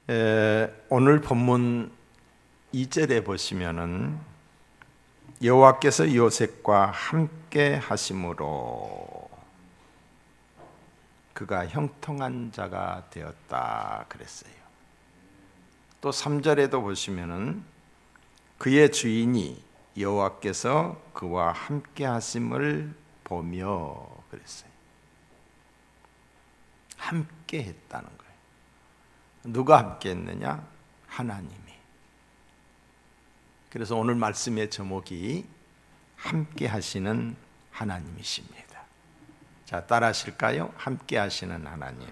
오늘 본문 2절에 보시면은 여호와께서 요셉과 함께 하심으로 그가 형통한 자가 되었다 그랬어요. 또 3절에도 보시면은 그의 주인이 여호와께서 그와 함께 하심을 보며 그랬어요. 함께 했다는 거예요. 누가 함께 했느냐? 하나님이. 그래서 오늘 말씀의 제목이 함께 하시는 하나님이십니다. 자, 따라 하실까요? 함께 하시는 하나님.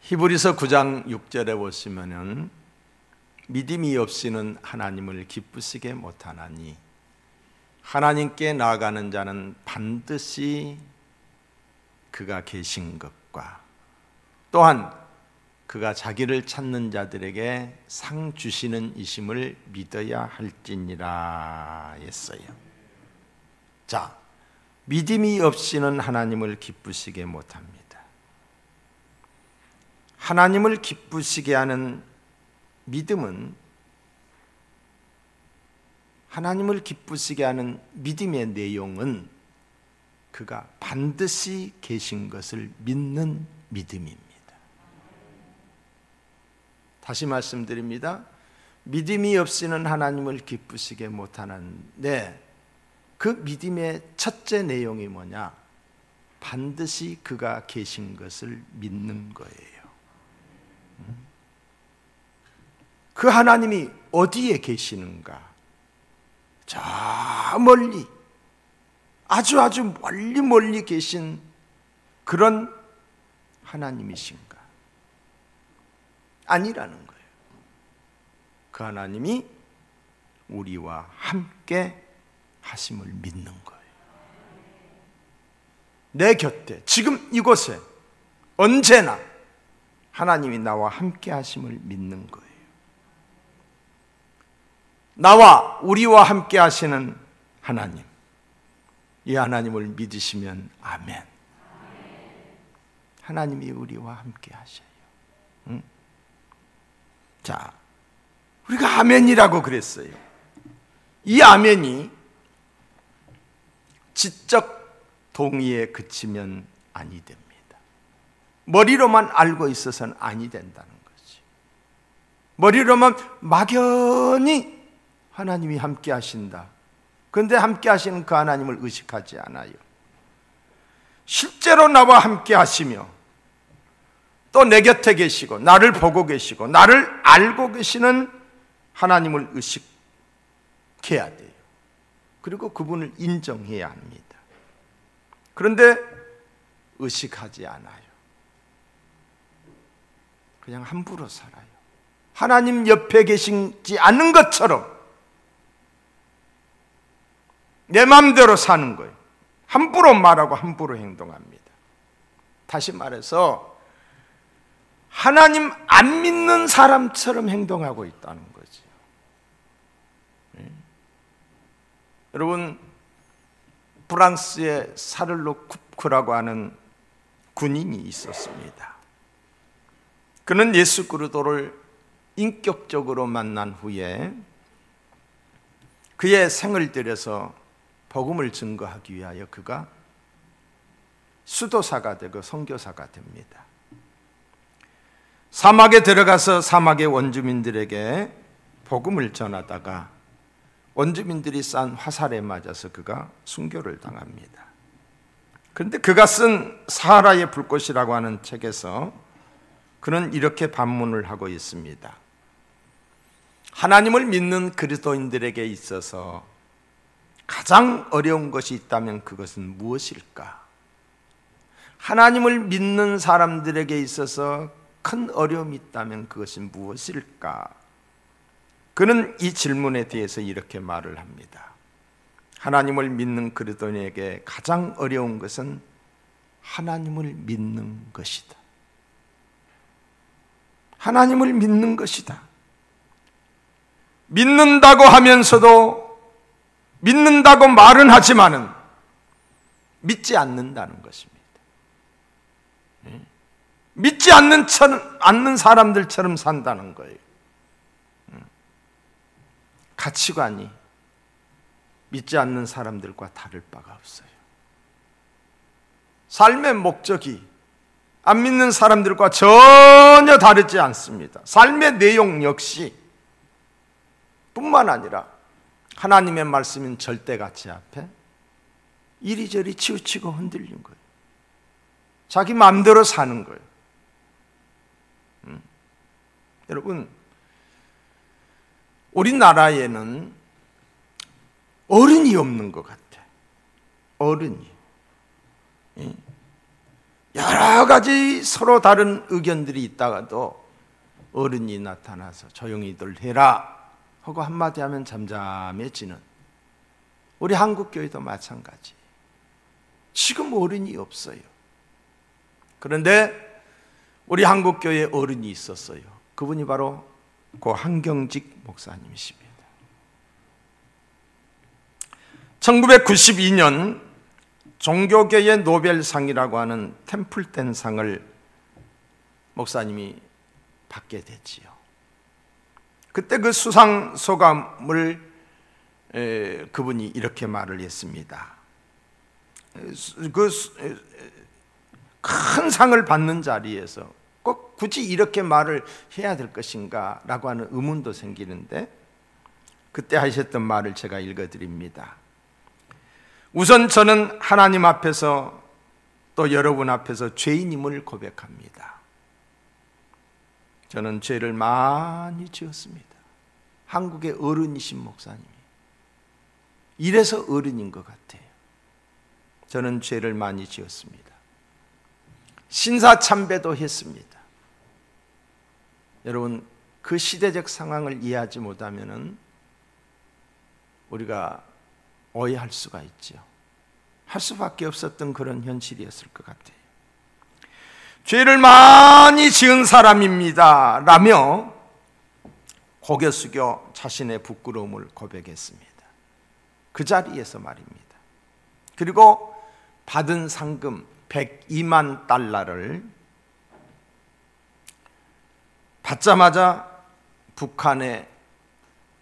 히브리서 9장 6절에 보시면은 믿음이 없이는 하나님을 기쁘시게 못하나니 하나님께 나아가는 자는 반드시 그가 계신 것과 또한 그가 자기를 찾는 자들에게 상 주시는 이심을 믿어야 할지니라 했어요. 자, 믿음이 없이는 하나님을 기쁘시게 못합니다. 하나님을 기쁘시게 하는 믿음은, 하나님을 기쁘시게 하는 믿음의 내용은 그가 반드시 계신 것을 믿는 믿음입니다. 다시 말씀드립니다. 믿음이 없이는 하나님을 기쁘시게 못하는데 그 믿음의 첫째 내용이 뭐냐? 반드시 그가 계신 것을 믿는 거예요. 그 하나님이 어디에 계시는가? 저 멀리, 아주 멀리 계신 그런 하나님이신가? 아니라는 거예요. 그 하나님이 우리와 함께 하심을 믿는 거예요. 내 곁에, 지금 이곳에 언제나 하나님이 나와 함께 하심을 믿는 거예요. 나와 우리와 함께 하시는 하나님, 이 하나님을 믿으시면 아멘. 하나님이 우리와 함께 하셔요. 응? 자, 우리가 아멘이라고 그랬어요. 이 아멘이 지적 동의에 그치면 아니 됩니다. 머리로만 알고 있어서는 아니 된다는 거지. 머리로만 막연히 하나님이 함께 하신다. 그런데 함께 하시는 그 하나님을 의식하지 않아요. 실제로 나와 함께 하시며 또 내 곁에 계시고 나를 보고 계시고 나를 알고 계시는 하나님을 의식해야 돼요. 그리고 그분을 인정해야 합니다. 그런데 의식하지 않아요. 그냥 함부로 살아요. 하나님 옆에 계시지 않는 것처럼 내 마음대로 사는 거예요. 함부로 말하고 함부로 행동합니다. 다시 말해서 하나님 안 믿는 사람처럼 행동하고 있다는 거죠. 여러분, 프랑스의 사를로 쿠프라고 하는 군인이 있었습니다. 그는 예수 그리스도를 인격적으로 만난 후에 그의 생을 들여서 복음을 증거하기 위하여 그가 수도사가 되고 선교사가 됩니다. 사막에 들어가서 사막의 원주민들에게 복음을 전하다가 원주민들이 싼 화살에 맞아서 그가 순교를 당합니다. 그런데 그가 쓴 사하라의 불꽃이라고 하는 책에서 그는 이렇게 반문을 하고 있습니다. 하나님을 믿는 그리스도인들에게 있어서 가장 어려운 것이 있다면 그것은 무엇일까? 하나님을 믿는 사람들에게 있어서 큰 어려움이 있다면 그것은 무엇일까? 그는 이 질문에 대해서 이렇게 말을 합니다. 하나님을 믿는 그리스도인에게 가장 어려운 것은 하나님을 믿는 것이다. 하나님을 믿는 것이다. 믿는다고 하면서도 믿는다고 말은 하지만은 믿지 않는다는 것입니다. 믿지 않는 사람들처럼 산다는 거예요. 가치관이 믿지 않는 사람들과 다를 바가 없어요. 삶의 목적이 안 믿는 사람들과 전혀 다르지 않습니다. 삶의 내용 역시 뿐만 아니라 하나님의 말씀인 절대가치 앞에 이리저리 치우치고 흔들린 거예요. 자기 마음대로 사는 거예요. 여러분, 우리나라에는 어른이 없는 것 같아. 어른이. 여러 가지 서로 다른 의견들이 있다가도 어른이 나타나서 조용히들 해라 하고 한마디 하면 잠잠해지는, 우리 한국교회도 마찬가지. 지금 어른이 없어요. 그런데 우리 한국교회에 어른이 있었어요. 그분이 바로 고 한경직 목사님이십니다. 1992년 종교계의 노벨상이라고 하는 템플턴 상을 목사님이 받게 됐지요. 그때 그 수상 소감을 그분이 이렇게 말을 했습니다. 큰 상을 받는 자리에서 꼭 굳이 이렇게 말을 해야 될 것인가 라고 하는 의문도 생기는데, 그때 하셨던 말을 제가 읽어드립니다. 우선 저는 하나님 앞에서 또 여러분 앞에서 죄인임을 고백합니다. 저는 죄를 많이 지었습니다. 한국의 어른이신 목사님이 이래서 어른인 것 같아요. 저는 죄를 많이 지었습니다. 신사참배도 했습니다. 여러분, 그 시대적 상황을 이해하지 못하면 우리가 오해할 수가 있죠. 할 수밖에 없었던 그런 현실이었을 것 같아요. 죄를 많이 지은 사람입니다 라며 고개 숙여 자신의 부끄러움을 고백했습니다. 그 자리에서 말입니다. 그리고 받은 상금 102만 달러를 받자마자 북한에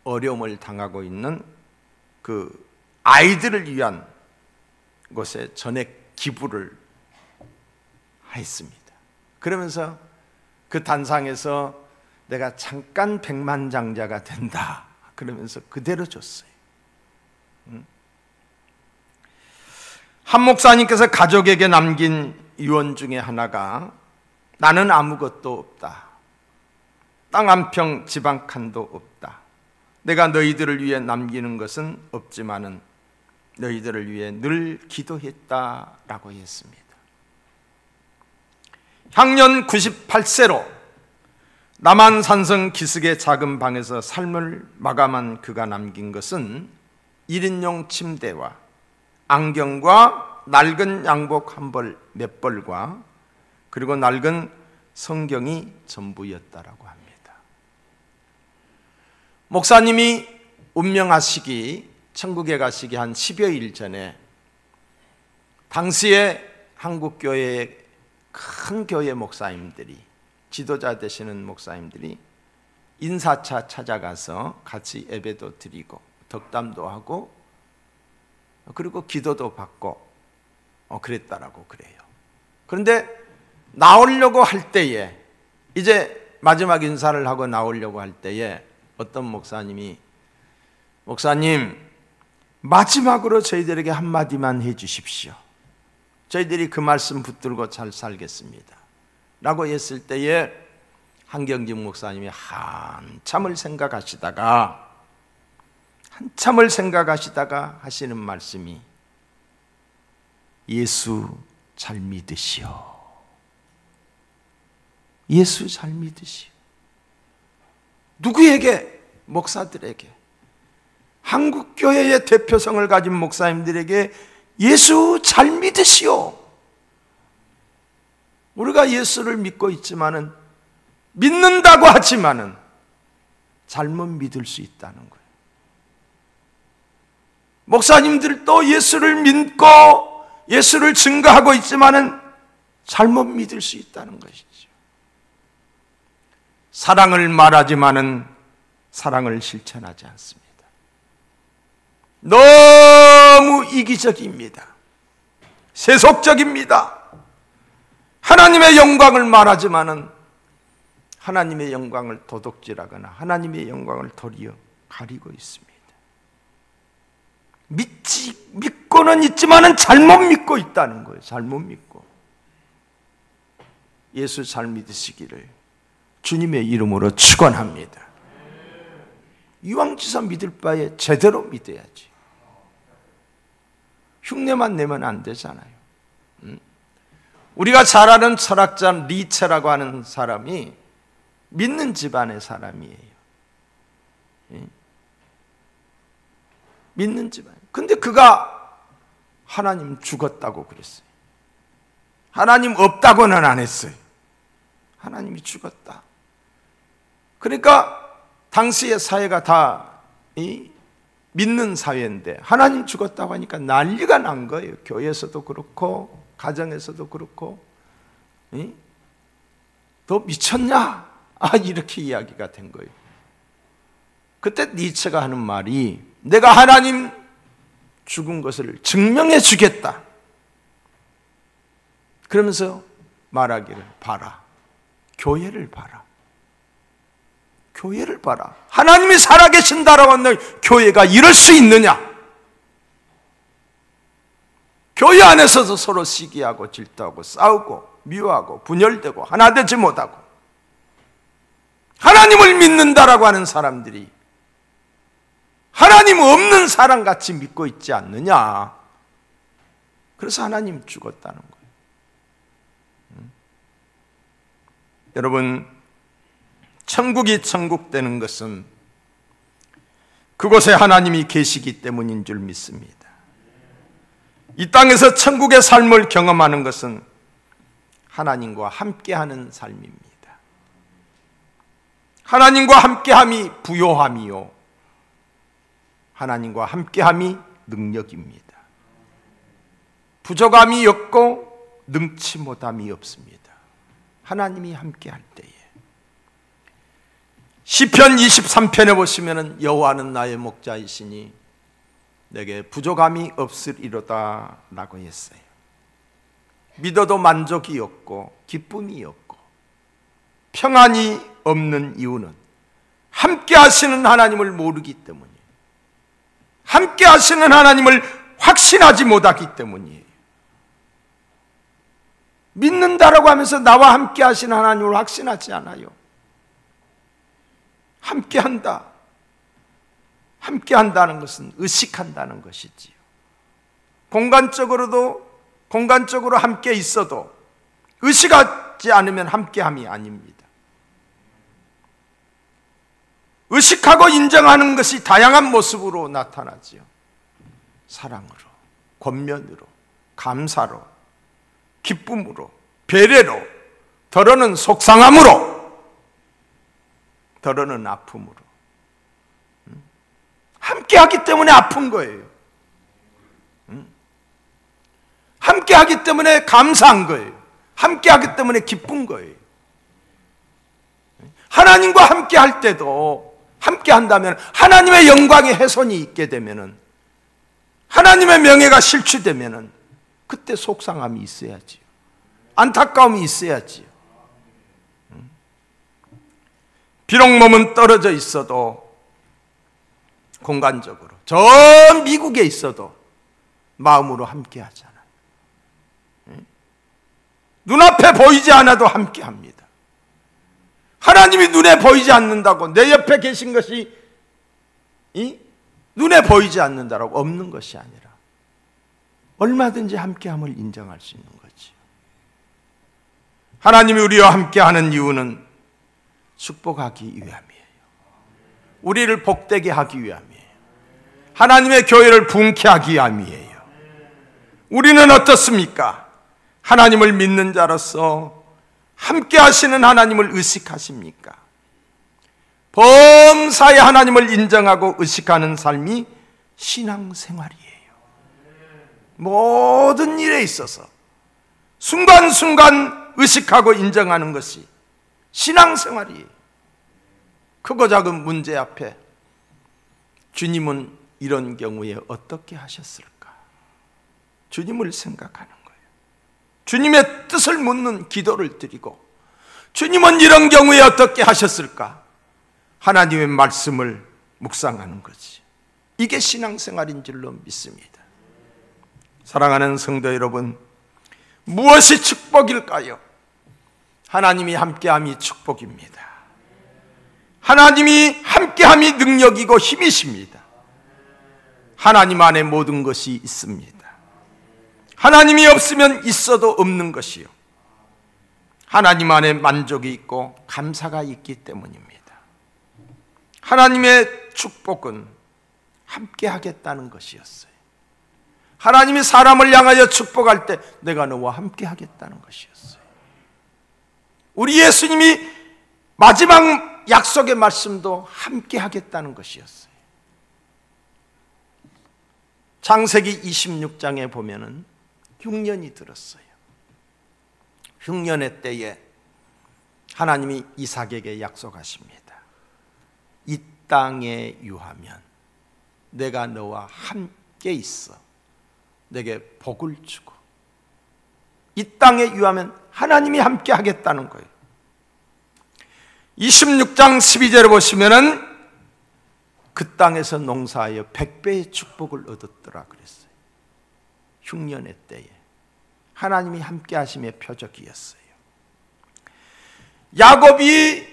어려움을 당하고 있는 그 아이들을 위한 곳에 전액 기부를 했습니다. 그러면서 그 단상에서 내가 잠깐 백만장자가 된다 그러면서 그대로 줬어요. 한 목사님께서 가족에게 남긴 유언 중에 하나가 나는 아무것도 없다. 땅 한 평 집 한 칸도 없다. 내가 너희들을 위해 남기는 것은 없지만은 너희들을 위해 늘 기도했다라고 했습니다. 향년 98세로 남한산성 기슭의 작은 방에서 삶을 마감한 그가 남긴 것은 1인용 침대와 안경과 낡은 양복 한 벌 몇 벌과 그리고 낡은 성경이 전부였다라고 합니다. 목사님이 운명하시기, 천국에 가시기 한 10여일 전에 당시에 한국교회의 큰 교회 목사님들이, 지도자 되시는 목사님들이 인사차 찾아가서 같이 예배도 드리고 덕담도 하고 그리고 기도도 받고 그랬다라고 그래요. 그런데 나오려고 할 때에, 이제 마지막 인사를 하고 나오려고 할 때에 어떤 목사님이 목사님 마지막으로 저희들에게 한마디만 해주십시오. 저희들이 그 말씀 붙들고 잘 살겠습니다 라고 했을 때에 한경직 목사님이 한참을 생각하시다가 하시는 말씀이 예수 잘 믿으시오. 예수 잘 믿으시오. 누구에게? 목사들에게, 한국교회의 대표성을 가진 목사님들에게 예수 잘 믿으시오. 우리가 예수를 믿고 있지만은, 믿는다고 하지만은 잘못 믿을 수 있다는 거예요. 목사님들도 예수를 믿고 예수를 증거하고 있지만은 잘못 믿을 수 있다는 것이죠. 사랑을 말하지만은 사랑을 실천하지 않습니다. 너무 이기적입니다. 세속적입니다. 하나님의 영광을 말하지만은 하나님의 영광을 도둑질하거나 하나님의 영광을 도리어 가리고 있습니다. 믿고는 있지만은 잘못 믿고 있다는 거예요. 잘못 믿고. 예수 잘 믿으시기를 주님의 이름으로 축원합니다. 이왕지사 믿을 바에 제대로 믿어야지. 흉내만 내면 안 되잖아요. 우리가 잘 아는 철학자 니체라고 하는 사람이 믿는 집안의 사람이에요. 믿는 집안. 근데 그가 하나님 죽었다고 그랬어요. 하나님 없다고는 안 했어요. 하나님이 죽었다. 그러니까 당시의 사회가 다 믿는 사회인데 하나님 죽었다고 하니까 난리가 난 거예요. 교회에서도 그렇고 가정에서도 그렇고. 너 미쳤냐? 이렇게 이야기가 된 거예요. 그때 니체가 하는 말이 내가 하나님 죽은 것을 증명해 주겠다. 그러면서 말하기를 봐라. 교회를 봐라. 교회를 봐라. 하나님이 살아계신다라고 하는 교회가 이럴 수 있느냐? 교회 안에서도 서로 시기하고 질투하고 싸우고 미워하고 분열되고 하나 되지 못하고 하나님을 믿는다라고 하는 사람들이 하나님 없는 사람같이 믿고 있지 않느냐? 그래서 하나님 죽었다는 거예요. 여러분, 천국이 천국 되는 것은 그곳에 하나님이 계시기 때문인 줄 믿습니다. 이 땅에서 천국의 삶을 경험하는 것은 하나님과 함께하는 삶입니다. 하나님과 함께함이 부요함이요, 하나님과 함께함이 능력입니다. 부족함이 없고 능치 못함이 없습니다. 하나님이 함께할 때에. 시편 23편에 보시면 여호와는 나의 목자이시니 내게 부족함이 없으리로다 라고 했어요. 믿어도 만족이 없고 기쁨이 없고 평안이 없는 이유는 함께 하시는 하나님을 모르기 때문이에요. 함께 하시는 하나님을 확신하지 못하기 때문이에요. 믿는다라고 하면서 나와 함께 하시는 하나님을 확신하지 않아요. 함께 한다. 함께 한다는 것은 의식한다는 것이지요. 공간적으로 함께 있어도 의식하지 않으면 함께함이 아닙니다. 의식하고 인정하는 것이 다양한 모습으로 나타나지요. 사랑으로, 권면으로, 감사로, 기쁨으로, 배려로, 더러는 속상함으로, 더러는 아픔으로. 함께하기 때문에 아픈 거예요. 함께하기 때문에 감사한 거예요. 함께하기 때문에 기쁜 거예요. 하나님과 함께할 때도 함께한다면 하나님의 영광의 훼손이 있게 되면은, 하나님의 명예가 실추되면은 그때 속상함이 있어야지요. 안타까움이 있어야지요. 비록 몸은 떨어져 있어도 공간적으로 저 미국에 있어도 마음으로 함께 하잖아요. 눈앞에 보이지 않아도 함께 합니다. 하나님이 눈에 보이지 않는다고 내 옆에 계신 것이 눈에 보이지 않는다라고 없는 것이 아니라 얼마든지 함께함을 인정할 수 있는 거지요. 하나님이 우리와 함께하는 이유는 축복하기 위함이에요. 우리를 복되게 하기 위함이에요. 하나님의 교회를 부흥케 하기 위함이에요. 우리는 어떻습니까? 하나님을 믿는 자로서 함께 하시는 하나님을 의식하십니까? 범사에 하나님을 인정하고 의식하는 삶이 신앙생활이에요. 모든 일에 있어서 순간순간 의식하고 인정하는 것이 신앙생활이에요. 크고 작은 문제 앞에 주님은 이런 경우에 어떻게 하셨을까? 주님을 생각하는 거예요. 주님의 뜻을 묻는 기도를 드리고, 주님은 이런 경우에 어떻게 하셨을까? 하나님의 말씀을 묵상하는 거지. 이게 신앙생활인 줄로 믿습니다. 사랑하는 성도 여러분, 무엇이 축복일까요? 하나님이 함께함이 축복입니다. 하나님이 함께함이 능력이고 힘이십니다. 하나님 안에 모든 것이 있습니다. 하나님이 없으면 있어도 없는 것이요, 하나님 안에 만족이 있고 감사가 있기 때문입니다. 하나님의 축복은 함께 하겠다는 것이었어요. 하나님이 사람을 향하여 축복할 때 내가 너와 함께 하겠다는 것이었어요. 우리 예수님이 마지막 약속의 말씀도 함께 하겠다는 것이었어요. 창세기 26장에 보면은 흉년이 들었어요. 흉년의 때에 하나님이 이삭에게 약속하십니다. 이 땅에 유하면 내가 너와 함께 있어 내게 복을 주고, 이 땅에 유하면 하나님이 함께 하겠다는 거예요. 26장 12절에 보시면은 그 땅에서 농사하여 100배의 축복을 얻었더라 그랬어요. 흉년의 때에 하나님이 함께 하심의 표적이었어요. 야곱이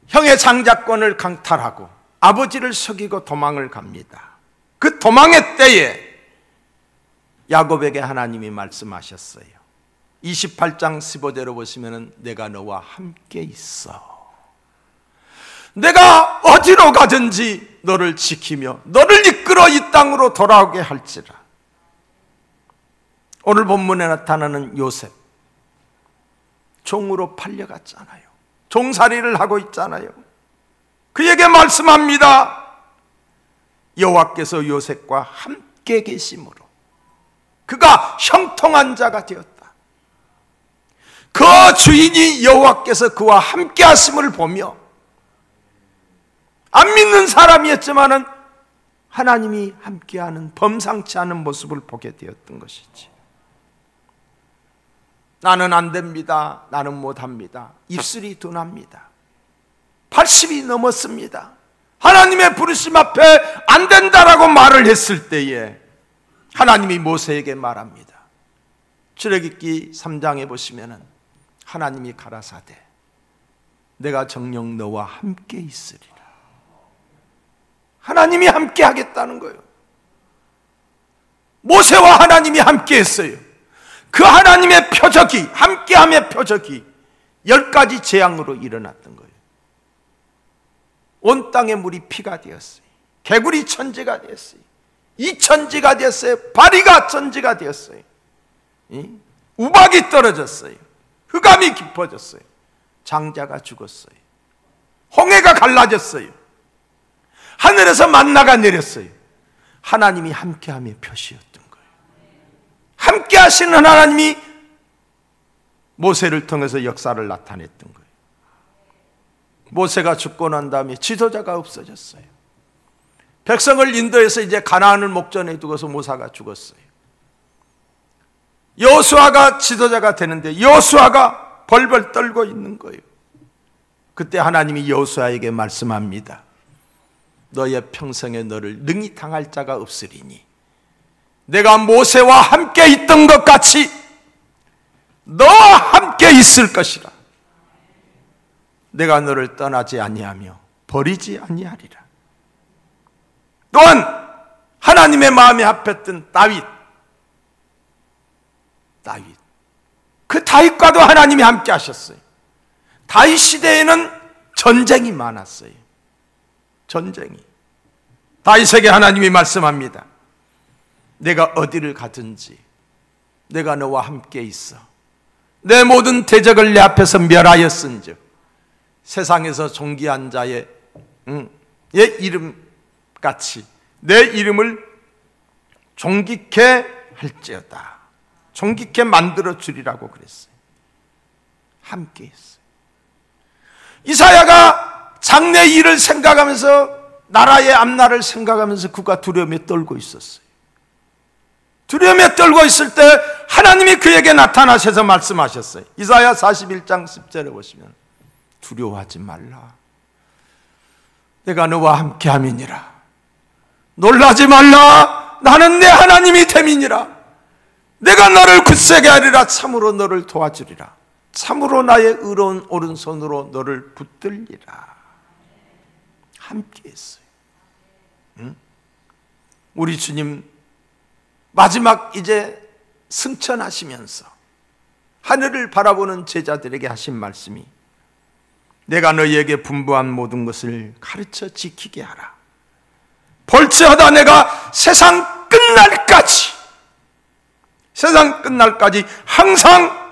형의 장자권을 강탈하고 아버지를 속이고 도망을 갑니다. 그 도망의 때에 야곱에게 하나님이 말씀하셨어요. 28장 15절로 보시면 내가 너와 함께 있어. 내가 어디로 가든지 너를 지키며 너를 이끌어 이 땅으로 돌아오게 할지라. 오늘 본문에 나타나는 요셉, 종으로 팔려갔잖아요. 종살이를 하고 있잖아요. 그에게 말씀합니다. 여호와께서 요셉과 함께 계심으로 그가 형통한 자가 되었다. 그 주인이 여호와께서 그와 함께 하심을 보며, 안 믿는 사람이었지만은 하나님이 함께하는 범상치 않은 모습을 보게 되었던 것이지. 나는 안 됩니다. 나는 못합니다. 입술이 둔합니다. 80이 넘었습니다. 하나님의 부르심 앞에 안 된다라고 말을 했을 때에 하나님이 모세에게 말합니다. 출애굽기 3장에 보시면은 하나님이 가라사대 내가 정녕 너와 함께 있으리라. 하나님이 함께 하겠다는 거예요. 모세와 하나님이 함께 했어요. 그 하나님의 표적이, 함께함의 표적이 10가지 재앙으로 일어났던 거예요. 온 땅의 물이 피가 되었어요. 개구리 천지가 되었어요. 이천지가 되었어요. 바리가 천지가 되었어요. 우박이 떨어졌어요. 흑암이 깊어졌어요. 장자가 죽었어요. 홍해가 갈라졌어요. 하늘에서 만나가 내렸어요. 하나님이 함께함의 표시였던 거예요. 함께 하시는 하나님이 모세를 통해서 역사를 나타냈던 거예요. 모세가 죽고 난 다음에 지도자가 없어졌어요. 백성을 인도해서 이제 가나안을 목전에 두고서 모세가 죽었어요. 여호수아가 지도자가 되는데 여호수아가 벌벌 떨고 있는 거예요. 그때 하나님이 여호수아에게 말씀합니다. 너의 평생에 너를 능히 당할 자가 없으리니 내가 모세와 함께 있던 것 같이 너와 함께 있을 것이라. 내가 너를 떠나지 아니하며 버리지 아니하리라. 또한 하나님의 마음에 합했던 다윗, 그 다윗과도 하나님이 함께 하셨어요. 다윗 시대에는 전쟁이 많았어요. 전쟁이. 다윗에게 하나님이 말씀합니다. 내가 어디를 가든지 내가 너와 함께 있어. 내 모든 대적을 내 앞에서 멸하였은즉 세상에서 존귀한 자의 이름같이 내 이름을 존귀케 할지어다. 존귀케 만들어 주리라고 그랬어요. 함께 했어요. 이사야가 장래 일을 생각하면서, 나라의 앞날을 생각하면서 그가 두려움에 떨고 있었어요. 두려움에 떨고 있을 때 하나님이 그에게 나타나셔서 말씀하셨어요. 이사야 41장 10절에 보시면, 두려워하지 말라. 내가 너와 함께 함이니라. 놀라지 말라. 나는 내 하나님이 됨이니라. 내가 너를 굳세게 하리라. 참으로 너를 도와주리라. 참으로 나의 의로운 오른손으로 너를 붙들리라. 함께 했어요. 응? 우리 주님 마지막 이제 승천하시면서 하늘을 바라보는 제자들에게 하신 말씀이, 내가 너희에게 분부한 모든 것을 가르쳐 지키게 하라. 볼지어다 내가 세상 끝날까지 항상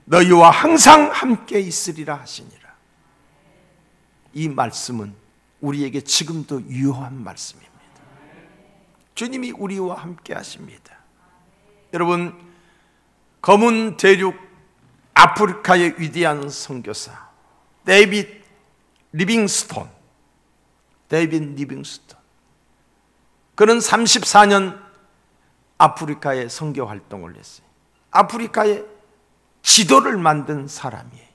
너희와 항상 함께 있으리라 하시니라. 이 말씀은 우리에게 지금도 유효한 말씀입니다. 주님이 우리와 함께 하십니다. 여러분, 검은 대륙 아프리카의 위대한 선교사 데이빗 리빙스톤, 그는 34년 아프리카에 선교 활동을 했어요. 아프리카의 지도를 만든 사람이에요.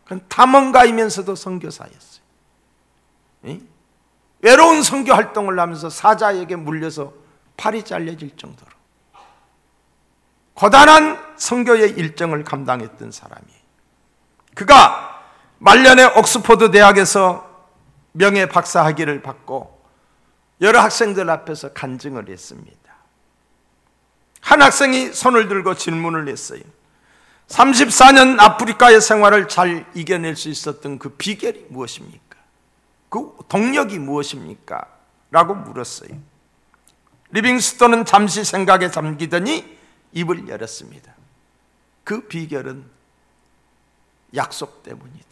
그는 탐험가이면서도 선교사였어요. 외로운 선교 활동을 하면서 사자에게 물려서 팔이 잘려질 정도로 고단한 선교의 일정을 감당했던 사람이에요. 그가 말년에 옥스퍼드 대학에서 명예 박사 학위를 받고 여러 학생들 앞에서 간증을 했습니다. 한 학생이 손을 들고 질문을 했어요. 34년 아프리카의 생활을 잘 이겨낼 수 있었던 그 비결이 무엇입니까? 그 동력이 무엇입니까? 라고 물었어요. 리빙스톤은 잠시 생각에 잠기더니 입을 열었습니다. 그 비결은 약속 때문이다.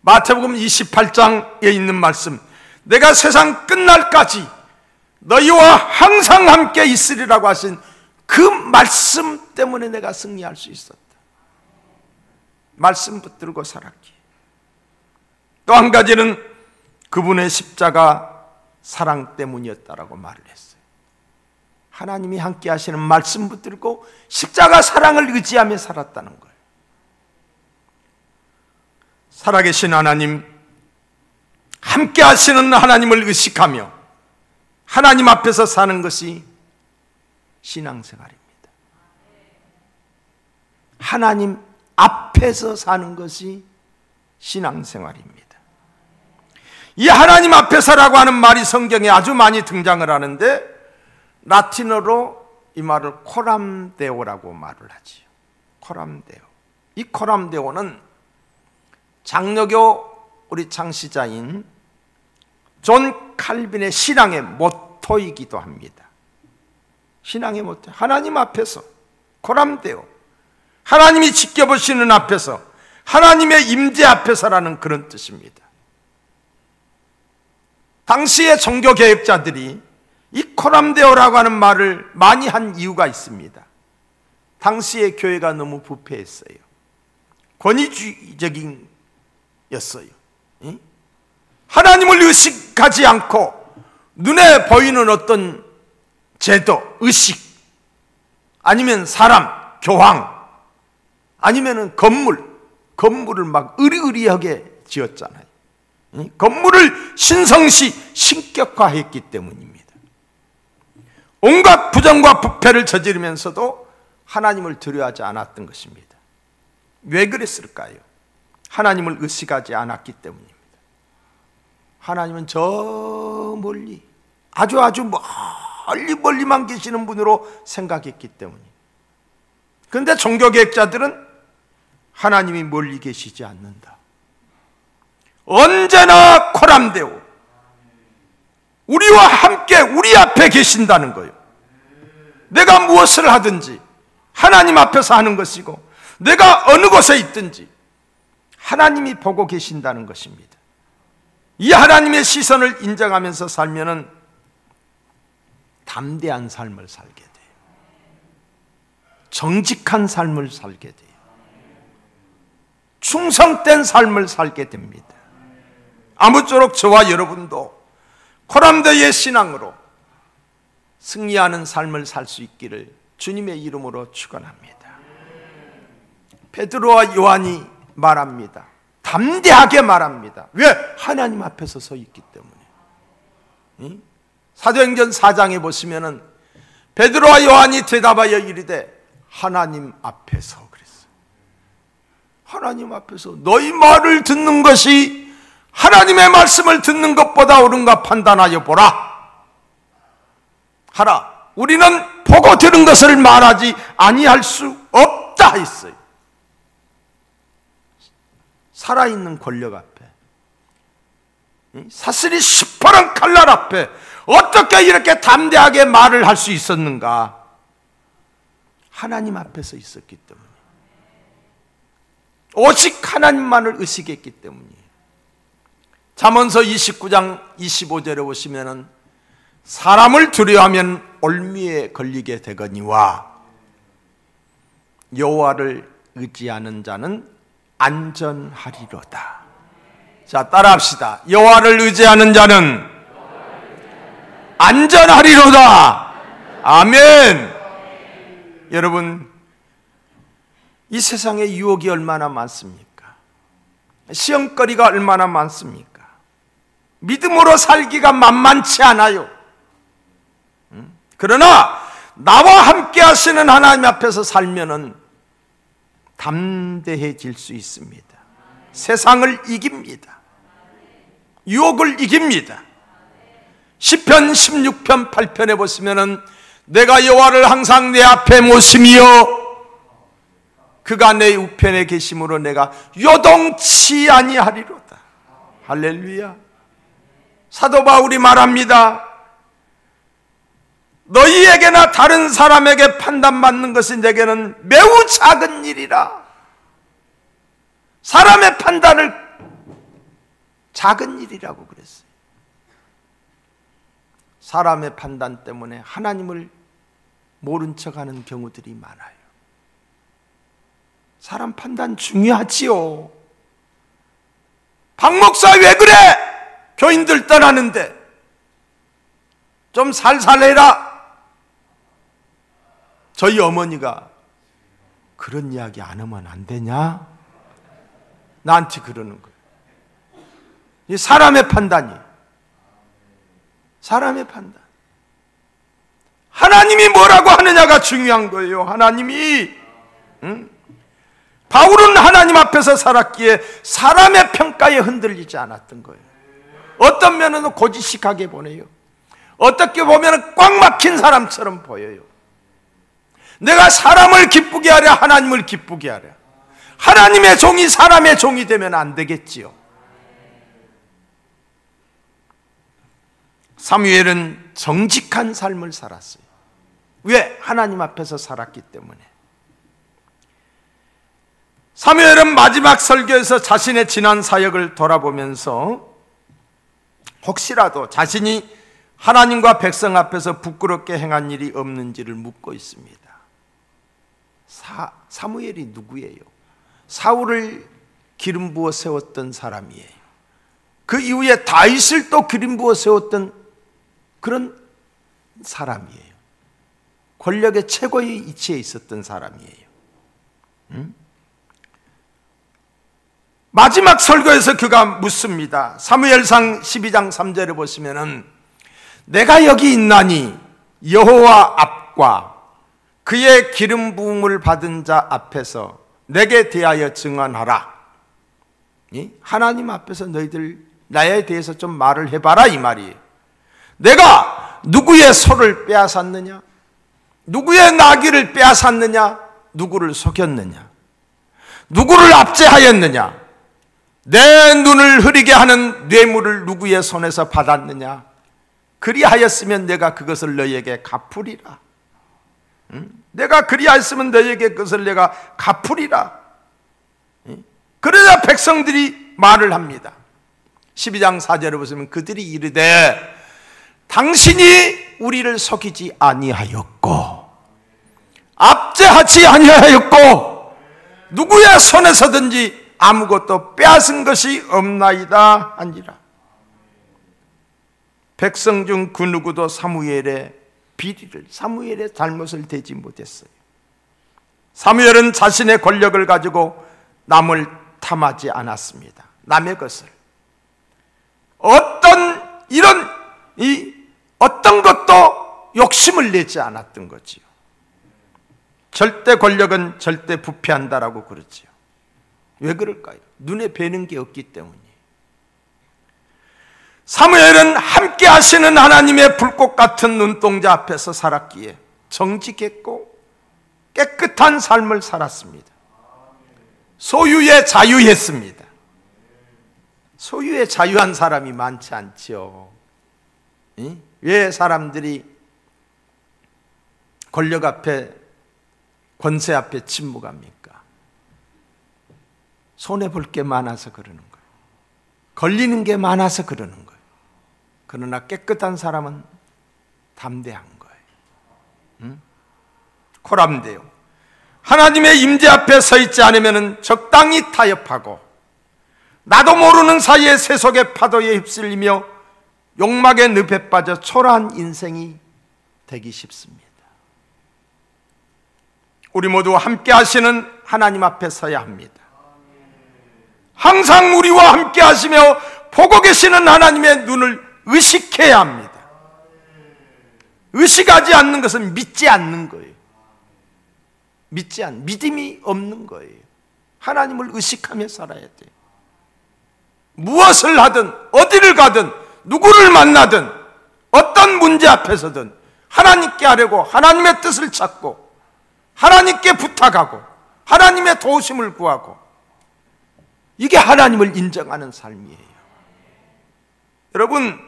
마태복음 28장에 있는 말씀, 내가 세상 끝날까지 너희와 항상 함께 있으리라고 하신 그 말씀 때문에 내가 승리할 수 있었다. 말씀 붙들고 살았기에. 또 한 가지는 그분의 십자가 사랑 때문이었다라고 말을 했어요. 하나님이 함께 하시는 말씀 붙들고 십자가 사랑을 의지하며 살았다는 거예요. 살아계신 하나님, 함께 하시는 하나님을 의식하며 하나님 앞에서 사는 것이 신앙생활입니다. 하나님 앞에서 사는 것이 신앙생활입니다. 이 하나님 앞에서라고 하는 말이 성경에 아주 많이 등장을 하는데, 라틴어로 이 말을 코람데오라고 말을 하지요. 코람데오. 이 코람데오는 장로교 우리 창시자인 존 칼빈의 신앙의 모토이기도 합니다. 신앙의 모토, 하나님 앞에서, 코람데오, 하나님이 지켜보시는 앞에서, 하나님의 임재 앞에서라는 그런 뜻입니다. 당시의 종교개혁자들이 이 코람데오라고 하는 말을 많이 한 이유가 있습니다. 당시의 교회가 너무 부패했어요. 권위주의적인 였어요. 하나님을 의식하지 않고 눈에 보이는 어떤 제도, 의식, 아니면 사람, 교황, 아니면 건물을 막 으리으리하게 지었잖아요. 건물을 신성시 신격화했기 때문입니다. 온갖 부정과 부패를 저지르면서도 하나님을 두려워하지 않았던 것입니다. 왜 그랬을까요? 하나님을 의식하지 않았기 때문입니다. 하나님은 저 멀리, 아주 멀리만 계시는 분으로 생각했기 때문입니다. 그런데 종교개혁자들은 하나님이 멀리 계시지 않는다. 언제나 코람데오, 우리와 함께 우리 앞에 계신다는 거예요. 내가 무엇을 하든지 하나님 앞에서 하는 것이고, 내가 어느 곳에 있든지 하나님이 보고 계신다는 것입니다. 이 하나님의 시선을 인정하면서 살면은 담대한 삶을 살게 돼요. 정직한 삶을 살게 돼요. 충성된 삶을 살게 됩니다. 아무쪼록 저와 여러분도 코람데의 신앙으로 승리하는 삶을 살 수 있기를 주님의 이름으로 축원합니다. 베드로와 요한이 말합니다. 담대하게 말합니다. 왜? 하나님 앞에서 서 있기 때문에. 사도행전 4장에 보시면은 베드로와 요한이 대답하여 이르되 하나님 앞에서 그랬어요. 하나님 앞에서 너희 말을 듣는 것이 하나님의 말씀을 듣는 것보다 옳은가 판단하여 보라. 하라. 우리는 보고 들은 것을 말하지 아니할 수 없다 했어요. 살아있는 권력 앞에, 사슬이 시퍼런 칼날 앞에 어떻게 이렇게 담대하게 말을 할 수 있었는가? 하나님 앞에서 있었기 때문에, 오직 하나님만을 의식했기 때문이에요. 잠언서 29장 25절에 보시면은 사람을 두려워하면 올미에 걸리게 되거니와 여호와를 의지하는 자는 안전하리로다. 자, 따라합시다. 여호와를 의지하는 자는 안전하리로다. 아멘. 여러분, 이 세상에 유혹이 얼마나 많습니까? 시험거리가 얼마나 많습니까? 믿음으로 살기가 만만치 않아요. 그러나 나와 함께 하시는 하나님 앞에서 살면은 담대해질 수 있습니다. 세상을 이깁니다. 유혹을 이깁니다. 시편 16편 8편에 보시면은 내가 여호와를 항상 내 앞에 모심이요 그가 내 우편에 계심으로 내가 요동치 아니하리로다. 할렐루야. 사도 바울이 말합니다. 너희에게나 다른 사람에게 판단받는 것이 내게는 매우 작은 일이라. 사람의 판단을 작은 일이라고 그랬어요. 사람의 판단 때문에 하나님을 모른 척하는 경우들이 많아요. 사람 판단 중요하지요. 박 목사 왜 그래? 교인들 떠나는데 좀 살살해라. 저희 어머니가 그런 이야기 안 하면 안 되냐? 나한테 그러는 거예요. 이 사람의 판단이, 사람의 판단. 하나님이 뭐라고 하느냐가 중요한 거예요. 하나님이. 바울은 하나님 앞에서 살았기에 사람의 평가에 흔들리지 않았던 거예요. 어떤 면은 고지식하게 보내요. 어떻게 보면 꽉 막힌 사람처럼 보여요. 내가 사람을 기쁘게 하랴 하나님을 기쁘게 하랴. 하나님의 종이 사람의 종이 되면 안 되겠지요. 사무엘은 정직한 삶을 살았어요. 왜? 하나님 앞에서 살았기 때문에. 사무엘은 마지막 설교에서 자신의 지난 사역을 돌아보면서 혹시라도 자신이 하나님과 백성 앞에서 부끄럽게 행한 일이 없는지를 묻고 있습니다. 사무엘이 누구예요? 사울을 기름 부어 세웠던 사람이에요. 그 이후에 다윗을 또 기름 부어 세웠던 그런 사람이에요. 권력의 최고의 위치에 있었던 사람이에요. 마지막 설교에서 그가 묻습니다. 사무엘상 12장 3절에 보시면은 내가 여기 있나니 여호와 앞과 그의 기름 부음을 받은 자 앞에서 내게 대하여 증언하라. 하나님 앞에서 너희들 나에 대해서 좀 말을 해봐라 이 말이에요. 내가 누구의 소를 빼앗았느냐? 누구의 나귀를 빼앗았느냐? 누구를 속였느냐? 누구를 압제하였느냐? 내 눈을 흐리게 하는 뇌물을 누구의 손에서 받았느냐? 그리하였으면 내가 그것을 너희에게 갚으리라. 내가 그리하였으면 너희에게 그것을 내가 갚으리라. 그러자 백성들이 말을 합니다. 12장 4절에 보시면 그들이 이르되 당신이 우리를 속이지 아니하였고 압제하지 아니하였고 누구의 손에서든지 아무것도 빼앗은 것이 없나이다 하니라. 백성 중 그 누구도 사무엘의 비리를, 사무엘의 잘못을 대지 못했어요. 사무엘은 자신의 권력을 가지고 남을 탐하지 않았습니다. 남의 것을. 어떤 것도 욕심을 내지 않았던 거지요. 절대 권력은 절대 부패한다라고 그러지요. 왜 그럴까요? 눈에 뵈는 게 없기 때문이에요. 사무엘은 함께 하시는 하나님의 불꽃 같은 눈동자 앞에서 살았기에 정직했고 깨끗한 삶을 살았습니다. 소유에 자유했습니다. 소유에 자유한 사람이 많지 않죠. 왜 사람들이 권력 앞에, 권세 앞에 침묵합니까? 손해볼 게 많아서 그러는 거예요. 걸리는 게 많아서 그러는 거예요. 그러나 깨끗한 사람은 담대한 거예요. 코람데요. 하나님의 임재 앞에 서 있지 않으면 적당히 타협하고 나도 모르는 사이에 세속의 파도에 휩쓸리며 욕망의 늪에 빠져 초라한 인생이 되기 쉽습니다. 우리 모두 함께 하시는 하나님 앞에 서야 합니다. 항상 우리와 함께 하시며 보고 계시는 하나님의 눈을 의식해야 합니다. 의식하지 않는 것은 믿지 않는 거예요. 믿음이 없는 거예요. 하나님을 의식하며 살아야 돼요. 무엇을 하든 어디를 가든 누구를 만나든 어떤 문제 앞에서든 하나님께 하려고 하나님의 뜻을 찾고 하나님께 부탁하고 하나님의 도우심을 구하고, 이게 하나님을 인정하는 삶이에요. 여러분,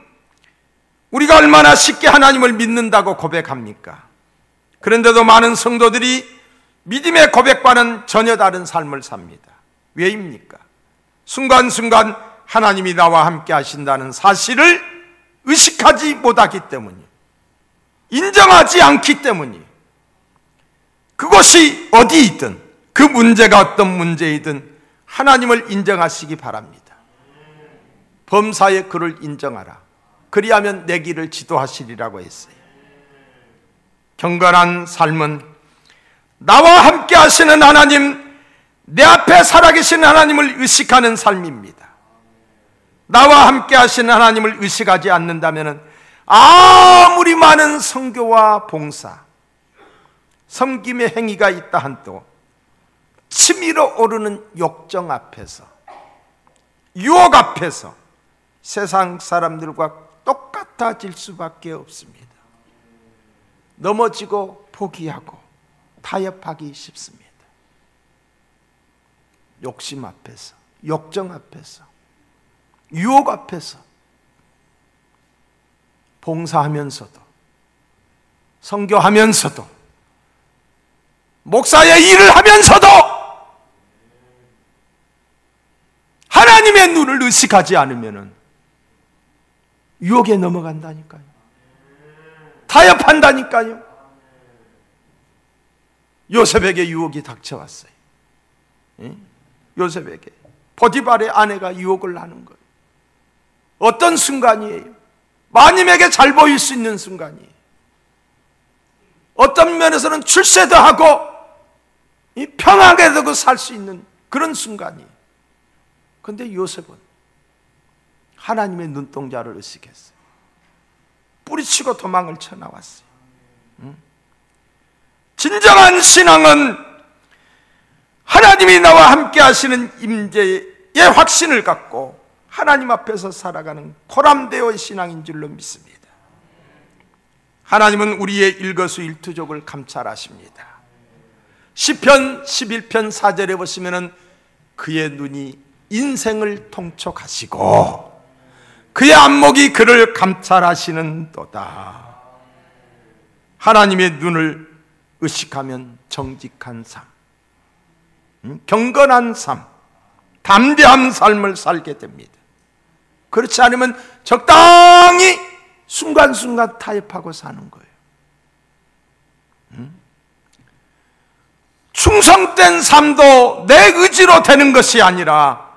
우리가 얼마나 쉽게 하나님을 믿는다고 고백합니까? 그런데도 많은 성도들이 믿음의 고백과는 전혀 다른 삶을 삽니다. 왜입니까? 순간순간 하나님이 나와 함께 하신다는 사실을 의식하지 못하기 때문이에요. 인정하지 않기 때문이에요. 그것이 어디이든, 그 문제가 어떤 문제이든 하나님을 인정하시기 바랍니다. 범사에 그를 인정하라. 그리하면 내 길을 지도하시리라고 했어요. 경건한 삶은 나와 함께 하시는 하나님, 내 앞에 살아계신 하나님을 의식하는 삶입니다. 나와 함께 하시는 하나님을 의식하지 않는다면 아무리 많은 선교와 봉사, 섬김의 행위가 있다 한도 치밀어 오르는 욕정 앞에서, 유혹 앞에서 세상 사람들과 똑같아질 수밖에 없습니다. 넘어지고 포기하고 타협하기 쉽습니다. 욕심 앞에서, 욕정 앞에서, 유혹 앞에서 봉사하면서도, 선교하면서도, 목사의 일을 하면서도 하나님의 눈을 의식하지 않으면 유혹에 넘어간다니까요. 타협한다니까요. 요셉에게 유혹이 닥쳐왔어요. 요셉에게 보디발의 아내가 유혹을 하는 거예요. 어떤 순간이에요? 마님에게 잘 보일 수 있는 순간이에요. 어떤 면에서는 출세도 하고 평안하게 되고 살 수 있는 그런 순간이에요. 그런데 요셉은 하나님의 눈동자를 의식했어요. 뿌리치고 도망을 쳐나왔어요. 진정한 신앙은 하나님이 나와 함께 하시는 임재의 확신을 갖고 하나님 앞에서 살아가는 코람데오의 신앙인 줄로 믿습니다. 하나님은 우리의 일거수일투족을 감찰하십니다. 시편 11편 4절에 보시면은 그의 눈이 인생을 통촉하시고 그의 안목이 그를 감찰하시는도다. 하나님의 눈을 의식하면 정직한 삶, 경건한 삶, 담대한 삶을 살게 됩니다. 그렇지 않으면 적당히 순간순간 타협하고 사는 거예요. 충성된 삶도 내 의지로 되는 것이 아니라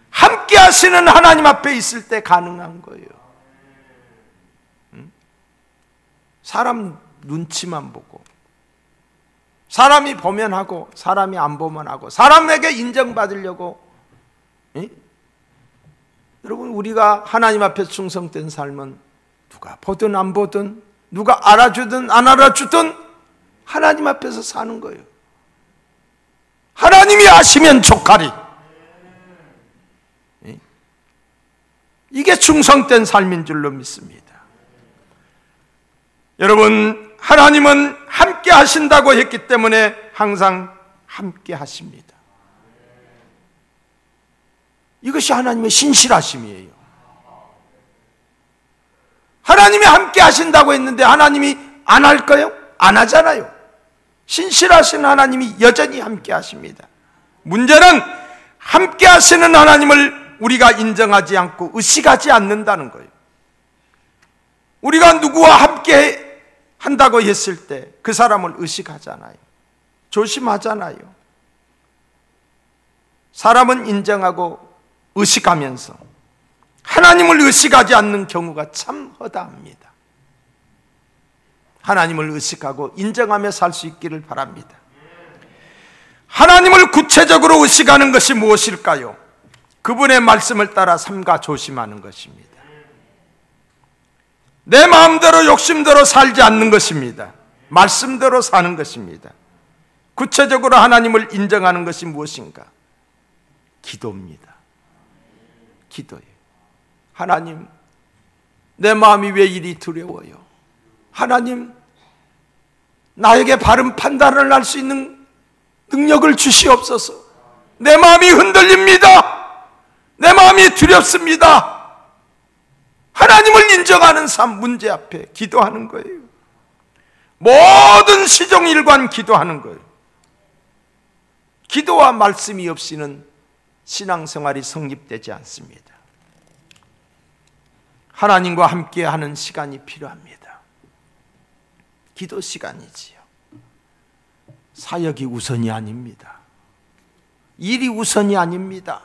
함께 하시는 하나님 앞에 있을 때 가능한 거예요. 사람 눈치만 보고, 사람이 보면 하고 사람이 안 보면 하고, 사람에게 인정받으려고. 여러분, 우리가 하나님 앞에 충성된 삶은 누가 보든 안 보든, 누가 알아주든 안 알아주든 하나님 앞에서 사는 거예요. 하나님이 아시면 족하리. 이게 충성된 삶인 줄로 믿습니다. 여러분, 하나님은 함께 하신다고 했기 때문에 항상 함께 하십니다. 이것이 하나님의 신실하심이에요. 하나님이 함께 하신다고 했는데 하나님이 안 할까요? 안 하잖아요. 신실하신 하나님이 여전히 함께 하십니다. 문제는 함께 하시는 하나님을 우리가 인정하지 않고 의식하지 않는다는 거예요. 우리가 누구와 함께 한다고 했을 때 그 사람을 의식하잖아요. 조심하잖아요. 사람은 인정하고 의식하면서 하나님을 의식하지 않는 경우가 참 허다합니다. 하나님을 의식하고 인정하며 살 수 있기를 바랍니다. 하나님을 구체적으로 의식하는 것이 무엇일까요? 그분의 말씀을 따라 삼가 조심하는 것입니다. 내 마음대로 욕심대로 살지 않는 것입니다. 말씀대로 사는 것입니다. 구체적으로 하나님을 인정하는 것이 무엇인가? 기도입니다. 기도예요. 하나님, 내 마음이 왜 이리 두려워요? 하나님, 나에게 바른 판단을 할 수 있는 능력을 주시옵소서. 내 마음이 흔들립니다. 내 마음이 두렵습니다. 하나님을 인정하는 삶, 문제 앞에 기도하는 거예요. 모든 시종일관 기도하는 거예요. 기도와 말씀이 없이는 신앙생활이 성립되지 않습니다. 하나님과 함께하는 시간이 필요합니다. 기도 시간이지요. 사역이 우선이 아닙니다. 일이 우선이 아닙니다.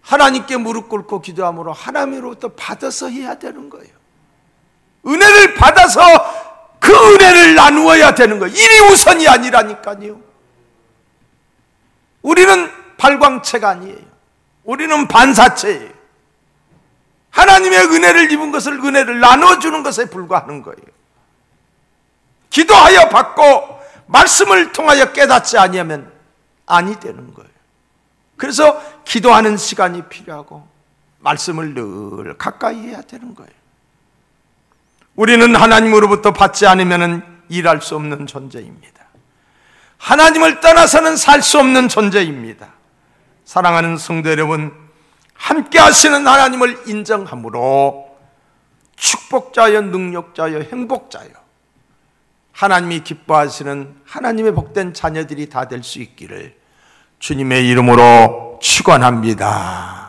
하나님께 무릎 꿇고 기도함으로 하나님으로부터 받아서 해야 되는 거예요. 은혜를 받아서 그 은혜를 나누어야 되는 거예요. 일이 우선이 아니라니까요. 우리는 발광체가 아니에요. 우리는 반사체예요. 하나님의 은혜를 입은 것을, 은혜를 나눠주는 것에 불과하는 거예요. 기도하여 받고 말씀을 통하여 깨닫지 아니하면 아니 되는 거예요. 그래서 기도하는 시간이 필요하고 말씀을 늘 가까이 해야 되는 거예요. 우리는 하나님으로부터 받지 않으면 일할 수 없는 존재입니다. 하나님을 떠나서는 살 수 없는 존재입니다. 사랑하는 성도 여러분, 함께 하시는 하나님을 인정함으로 축복자여, 능력자여, 행복자여, 하나님이 기뻐하시는 하나님의 복된 자녀들이 다 될 수 있기를 주님의 이름으로 축원합니다.